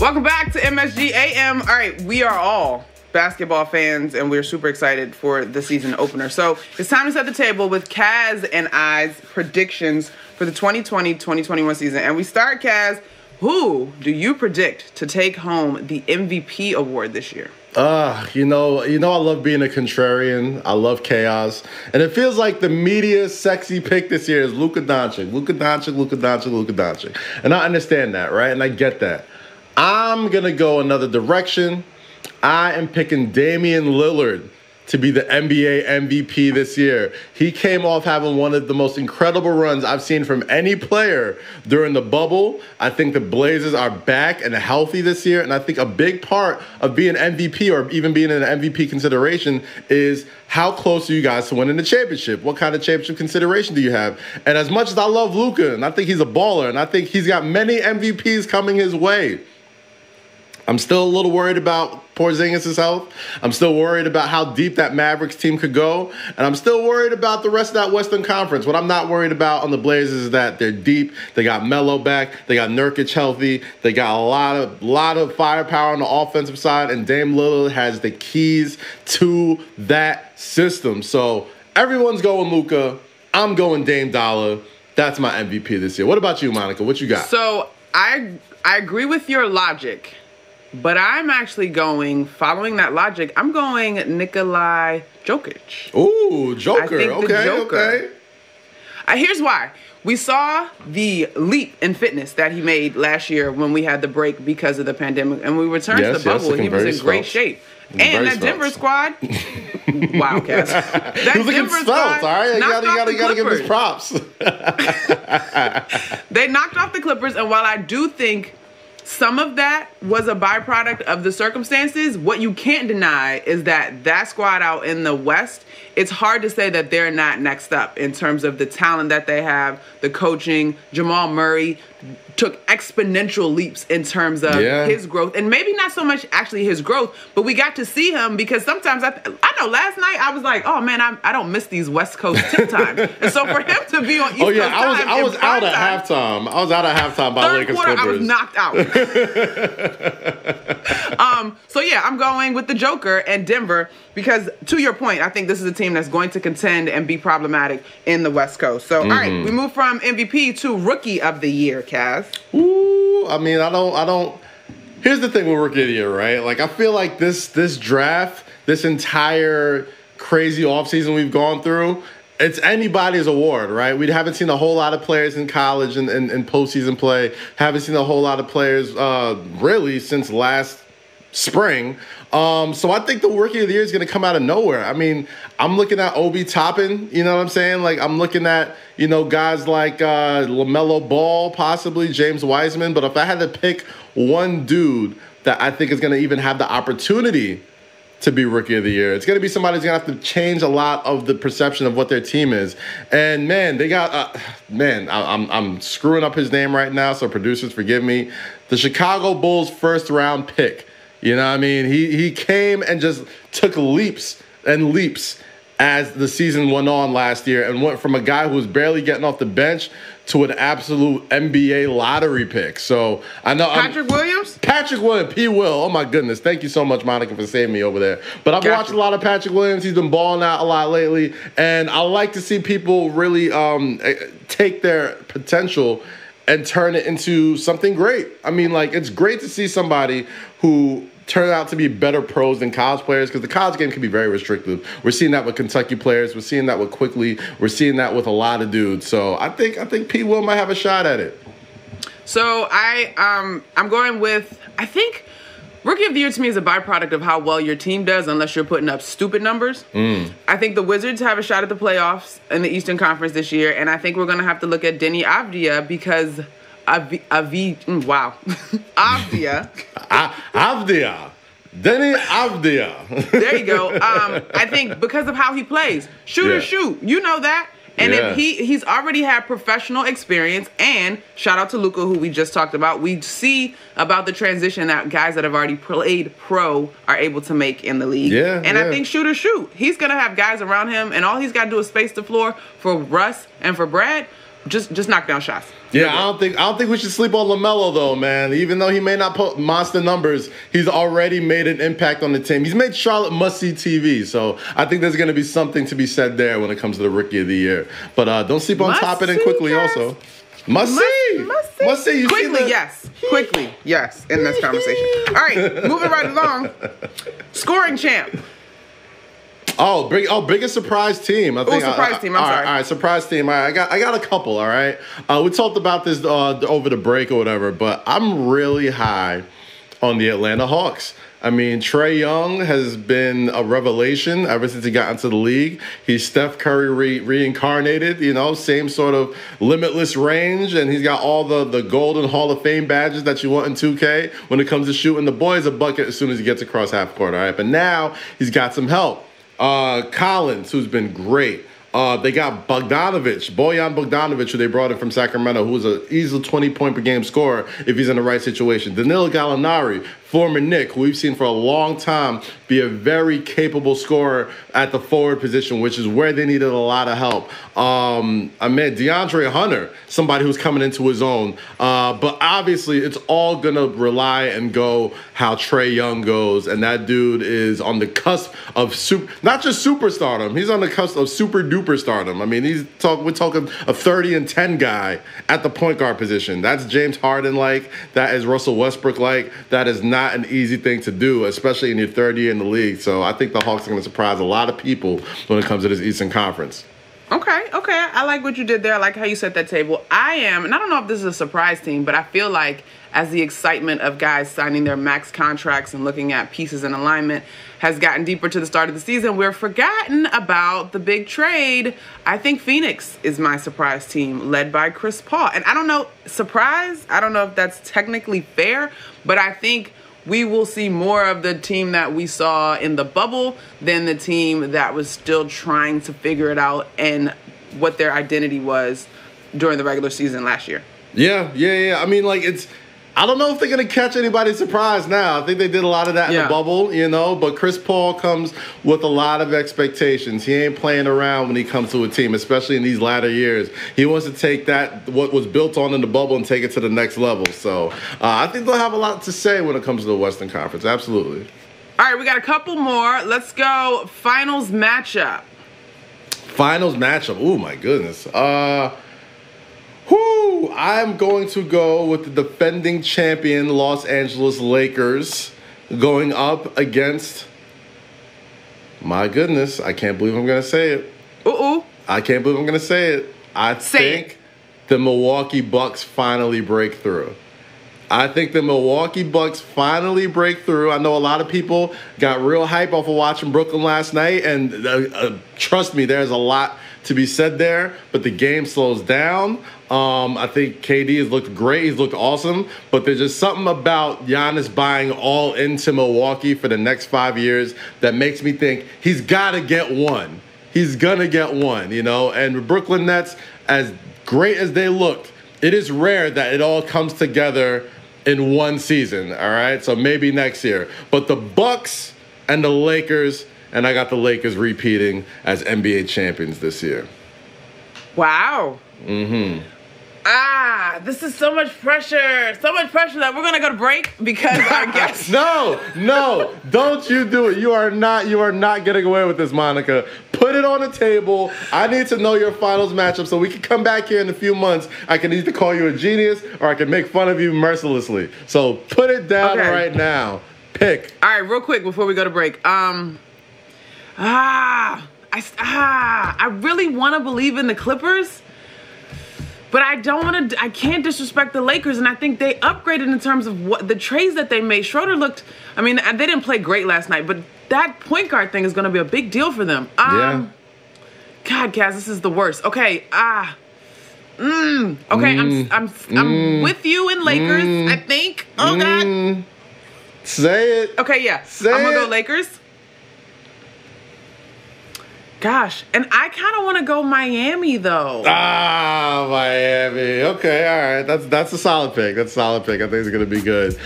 Welcome back to MSG AM. All right, we are all basketball fans, and we're super excited for the season opener. So it's time to set the table with Kaz and I's predictions for the 2020-2021 season. And we start, Kaz, who do you predict to take home the MVP award this year? You know, I love being a contrarian. I love chaos. And it feels like the media's sexy pick this year is Luka Doncic. Luka Doncic. And I understand that, right? And I get that. I'm going to go another direction. I am picking Damian Lillard to be the NBA MVP this year. He came off having one of the most incredible runs I've seen from any player during the bubble. I think the Blazers are back and healthy this year, and I think a big part of being MVP or even being in an MVP consideration is how close are you guys to winning the championship? What kind of championship consideration do you have? And as much as I love Luka, and I think he's a baller, and I think he's got many MVPs coming his way, I'm still a little worried about Porzingis' health. I'm still worried about how deep that Mavericks team could go. And I'm still worried about the rest of that Western Conference. What I'm not worried about on the Blazers is that they're deep. They got Melo back. They got Nurkic healthy. They got a lot of firepower on the offensive side. And Dame Lillard has the keys to that system. So everyone's going Luka. I'm going Dame Dollar. That's my MVP this year. What about you, Monica? What you got? So I agree with your logic. But I'm actually following that logic, I'm going Nikolai Jokic. Ooh, Joker. I think the Joker. Okay. Here's why. We saw the leap in fitness that he made last year when we had the break because of the pandemic. And we returned to the bubble. He was in great shape. And that Denver squad, wow, Cass. That Denver squad, all right? You gotta give us props. They knocked off the Clippers, and while I do think some of that was a byproduct of the circumstances, what you can't deny is that squad out in the West, it's hard to say that they're not next up in terms of the talent that they have, the coaching. Jamal Murray took exponential leaps in terms of his growth. And maybe not so much actually his growth, but we got to see him because sometimes, I know last night I was like, oh man, I don't miss these West Coast tip times. And so for him to be on East Coast time, I was out at halftime. I was out at halftime by Lakers Clippers. I was knocked out. So yeah, I'm going with the Joker and Denver because to your point, I think this is a team that's going to contend and be problematic in the West Coast. So all right, we move from MVP to Rookie of the Year, Kaz. Ooh, I mean, I don't. Here's the thing with Rookie of the Year, right? Like, I feel like this draft, this entire crazy offseason we've gone through, it's anybody's award, right? We haven't seen a whole lot of players in college and postseason play. Haven't seen a whole lot of players really since last spring. So I think the Rookie of the Year is going to come out of nowhere. I mean, I'm looking at Obi Toppin, you know what I'm saying? Like, I'm looking at, guys like LaMelo Ball, possibly James Wiseman. But if I had to pick one dude that I think is going to even have the opportunity to be Rookie of the Year, it's going to be somebody who's going to have to change a lot of the perception of what their team is. And man, they got, I'm screwing up his name right now, so producers forgive me. The Chicago Bulls first round pick. You know what I mean? He came and just took leaps and leaps as the season went on last year and went from a guy who was barely getting off the bench to an absolute NBA lottery pick. So I know Patrick Williams, P. Will. Oh my goodness. Thank you so much, Monica, for saving me over there. But I've watched a lot of Patrick Williams. He's been balling out a lot lately. And I like to see people really take their potential and turn it into something great. I mean, like, it's great to see somebody who turn out to be better pros than college players because the college game can be very restrictive. We're seeing that with Kentucky players. We're seeing that with Quickly. We're seeing that with a lot of dudes. So I think P. Will might have a shot at it. So I'm going with, I think Rookie of the Year to me is a byproduct of how well your team does unless you're putting up stupid numbers. I think the Wizards have a shot at the playoffs in the Eastern Conference this year, and I think we're going to have to look at Denny Avdia because Avdia. Denny Avdia. There you go. I think because of how he plays. Shoot. You know that. And he's already had professional experience, and shout out to Luka, who we just talked about. We see about the transition that guys that have already played pro are able to make in the league. I think shoot. He's going to have guys around him, and all he's got to do is space the floor for Russ and for Brad. just knock down shots. Yeah, I don't think we should sleep on LaMelo though, man. Even though he may not put monster numbers, he's already made an impact on the team. He's made Charlotte must-see TV, so I think there's going to be something to be said there when it comes to the Rookie of the Year. But don't sleep on Toppin and Quickly also. Must see. You Quickly, yes. Quickly, yes. In this conversation. All right, moving right along. Scoring champ. Biggest surprise team. I think. Surprise team. I'm sorry. All right, surprise team. All right, I got a couple. All right. We talked about this over the break or whatever, but I'm really high on the Atlanta Hawks. I mean, Trae Young has been a revelation ever since he got into the league. He's Steph Curry reincarnated, same sort of limitless range, and he's got all the golden Hall of Fame badges that you want in 2K when it comes to shooting the boys a bucket as soon as he gets across half court, all right? But now he's got some help. Collins, who's been great. They got Bojan Bogdanovic, who they brought in from Sacramento, who's an easy 20-point per game scorer if he's in the right situation. Danilo Gallinari, former Knick, who we've seen for a long time be a very capable scorer at the forward position, which is where they needed a lot of help. DeAndre Hunter, somebody who's coming into his own. But obviously, it's all going to rely and go how Trae Young goes. And that dude is on the cusp of not just superstardom. He's on the cusp of super-duper stardom. I mean, we're talking a 30-10 guy at the point guard position. That's James Harden-like. That is Russell Westbrook-like. That is not an easy thing to do, especially in your third year in the league. So I think the Hawks are going to surprise a lot of people when it comes to this Eastern Conference. Okay. I like what you did there. I like how you set that table. And I don't know if this is a surprise team, but I feel like as the excitement of guys signing their max contracts and looking at pieces in alignment has gotten deeper to the start of the season, we're forgotten about the big trade. I think Phoenix is my surprise team, led by Chris Paul. And I don't know, surprise? I don't know if that's technically fair, but I think we will see more of the team that we saw in the bubble than the team that was still trying to figure it out and what their identity was during the regular season last year. Yeah. I mean, I don't know if they're going to catch anybody surprised now. I think they did a lot of that in the bubble, but Chris Paul comes with a lot of expectations. He ain't playing around when he comes to a team, especially in these latter years. He wants to take what was built on in the bubble and take it to the next level. So I think they'll have a lot to say when it comes to the Western Conference. Absolutely. All right, we got a couple more. Let's go finals matchup. Oh, my goodness. I'm going to go with the defending champion Los Angeles Lakers going up against, my goodness, I can't believe I'm going to say it. I can't believe I'm going to say it. I think the Milwaukee Bucks finally break through. I know a lot of people got real hype off of watching Brooklyn last night, and trust me, there's a lot to be said there, but the game slows down. I think KD has looked great. He's looked awesome, but there's just something about Giannis buying all into Milwaukee for the next 5 years that makes me think he's got to get one. He's going to get one, and the Brooklyn Nets, as great as they looked, it is rare that it all comes together in one season, all right? So maybe next year. But the Bucks and the Lakers, and I got the Lakers repeating as NBA champions this year. Wow. This is so much pressure. So much pressure that we're going to go to break because our guest... No, don't you do it. You are not getting away with this, Monica. Put it on the table. I need to know your finals matchup so we can come back here in a few months. I can either call you a genius or I can make fun of you mercilessly. So put it down right now. Pick. All right, real quick before we go to break. I really want to believe in the Clippers. But I can't disrespect the Lakers, and I think they upgraded in terms of what the trades that they made. Schroeder looked, they didn't play great last night, but that point guard thing is going to be a big deal for them. God, Kaz, this is the worst. Okay, I'm with you in Lakers, I think. Oh, God. Say it. Okay, yeah. I'm going to go Lakers. Gosh, and I kind of want to go Miami, though. Miami. Okay, all right. That's a solid pick. I think it's going to be good.